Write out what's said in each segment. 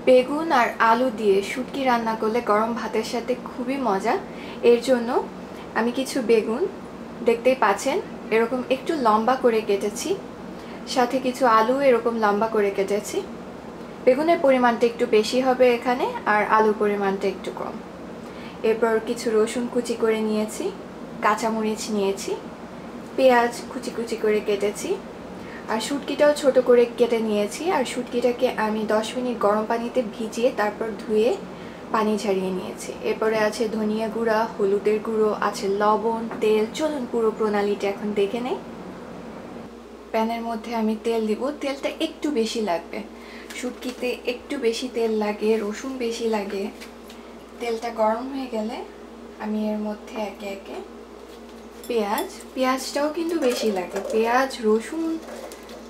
বেগুন আর আলু দিয়ে শুটকি রান্না করলে গরম ভাতের সাথে খুবই মজা। এর জন্য আমি কিছু বেগুন, দেখতেই পাচ্ছেন এরকম একটু লম্বা করে কেটেছি, সাথে কিছু আলু এরকম লম্বা করে কেটেছি। বেগুনের পরিমাণটা একটু বেশি হবে এখানে, আর আলুর পরিমাণটা একটু কম। এরপর কিছু রসুন কুচি করে নিয়েছি, কাঁচামরিচ নিয়েছি, পেঁয়াজ কুচি কুচি করে কেটেছি, আর শুটকিটাও ছোট করে কেটে নিয়েছি। আর শুটকিটাকে আমি 10 মিনিট গরম পানিতে ভিজিয়ে তারপর ধুয়ে পানি ঝরিয়ে নিয়েছি। এরপরে আছে ধনিয়া গুঁড়া, হলুদের গুঁড়ো, আছে লবণ, তেল। চলুন পুরো প্রণালীটা এখন দেখে নেই। প্যানের মধ্যে আমি তেল দিব। তেলটা একটু বেশি লাগবে, শুটকিতে একটু বেশি তেল লাগে, রসুন বেশি লাগে। তেলটা গরম হয়ে গেলে আমি এর মধ্যে একে একে পেঁয়াজটাও কিন্তু বেশি লাগে। পেঁয়াজ, রসুন,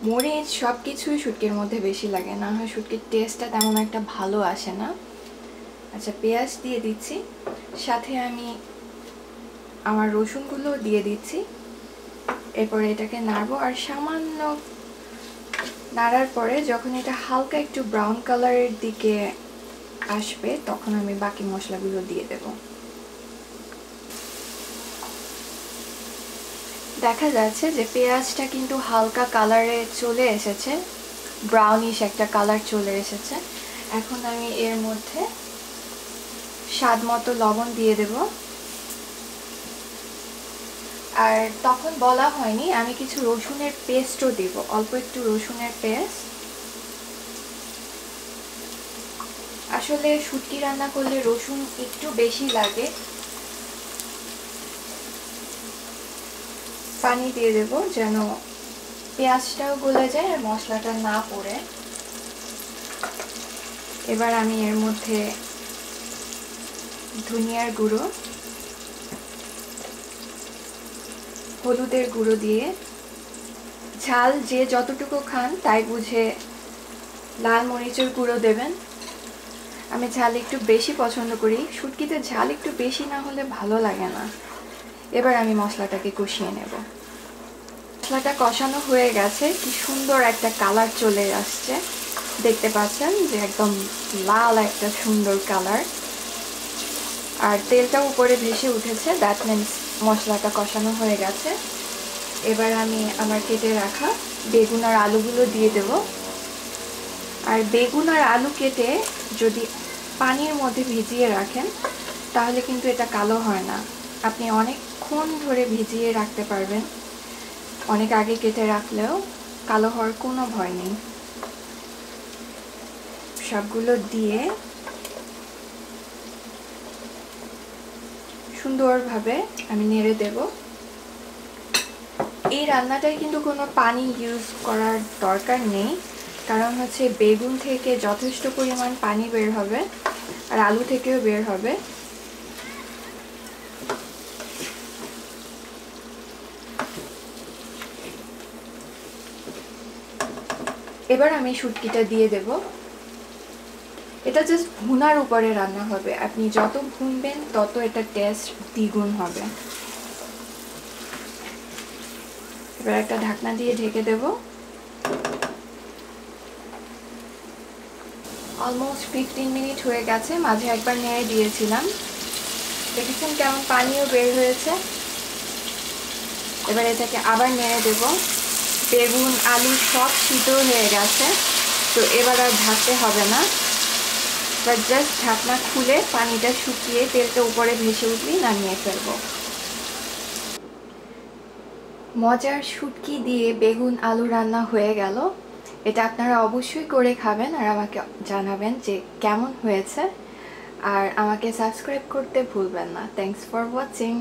মরিচ সব কিছুই শুটকির মধ্যে বেশি লাগে, না হয় শুটকির টেস্টটা তেমন একটা ভালো আসে না। আচ্ছা, পেঁয়াজ দিয়ে দিচ্ছি, সাথে আমি আমার রসুনগুলো দিয়ে দিচ্ছি। এরপরে এটাকে নাড়বো, আর সামান্য নাড়ার পরে যখন এটা হালকা একটু ব্রাউন কালারের দিকে আসবে তখন আমি বাকি মশলাগুলো দিয়ে দেব। দেখা যাচ্ছে যে পেঁয়াজটা কিন্তু হালকা কালারে চলে এসেছে, ব্রাউনিশ একটা কালার চলে এসেছে। এখন আমি এর মধ্যে স্বাদ মতো লবণ দিয়ে দেব। আর তখন বলা হয়নি, আমি কিছু রসুনের পেস্টও দেব, অল্প একটু রসুনের পেস্ট। আসলে শুটকি রান্না করলে রসুন একটু বেশি লাগে। পানি দিয়ে দেব যেন পেঁয়াজটাও গলে যায় আর মশলাটা না পড়ে। এবার আমি এর মধ্যে ধনিয়ার গুঁড়ো, হলুদের গুঁড়ো দিয়ে, ঝাল যে যতটুকু খান তাই বুঝে লাল মরিচের গুঁড়ো দেবেন। আমি ঝাল একটু বেশি পছন্দ করি, শুটকিতে ঝাল একটু বেশি না হলে ভালো লাগে না। এবার আমি মশলাটাকে কষিয়ে নেব। মশলাটা কষানো হয়ে গেছে, কি সুন্দর একটা কালার চলে আসছে, দেখতে পাচ্ছেন যে একদম লাল একটা সুন্দর কালার, আর তেলটা উপরে ভেসে উঠেছে। দ্যাট মিনস মশলাটা কষানো হয়ে গেছে। এবার আমি আমার কেটে রাখা বেগুন আর আলুগুলো দিয়ে দেব। আর বেগুন আর আলু কেটে যদি পানির মধ্যে ভিজিয়ে রাখেন তাহলে কিন্তু এটা কালো হয় না। আপনি অনেকক্ষণ ধরে ভিজিয়ে রাখতে পারবেন, অনেক আগে কেটে রাখলেও কালো হওয়ার কোনো ভয় নেই। সবগুলো দিয়ে সুন্দরভাবে আমি নেড়ে দেব। এই রান্নাটায় কিন্তু কোনো পানি ইউজ করার দরকার নেই, কারণ হচ্ছে বেগুন থেকে যথেষ্ট পরিমাণ পানি বের হবে আর আলু থেকেও বের হবে। এবার আমি শুটকিটা দিয়ে দেব। এটা জাস্ট ভুনার উপরে রান্না হবে, আপনি যত ভুনবেন তত এটা টেস্ট দ্বিগুণ হবে। এবার একটা ঢাকনা দিয়ে ঢেকে দেব। অলমোস্ট 15 মিনিট হয়ে গেছে, মাঝে একবার নেড়ে দিয়েছিলাম, দেখেছেন কেমন পানিও বের হয়েছে। এবার এটাকে আবার নেড়ে দেব। বেগুন আলু সব সিদ্ধ হয়ে গেছে, তো এবার আর ঢাকতে হবে না। এবার জাস্ট ঢাকনা খুলে পানিটা শুকিয়ে তেলটা উপরে ভেসে উঠলেই নামিয়ে ফেলবো। মজার শুটকি দিয়ে বেগুন আলু রান্না হয়ে গেল। এটা আপনারা অবশ্যই করে খাবেন আর আমাকে জানাবেন যে কেমন হয়েছে, আর আমাকে সাবস্ক্রাইব করতে ভুলবেন না। Thanks for watching.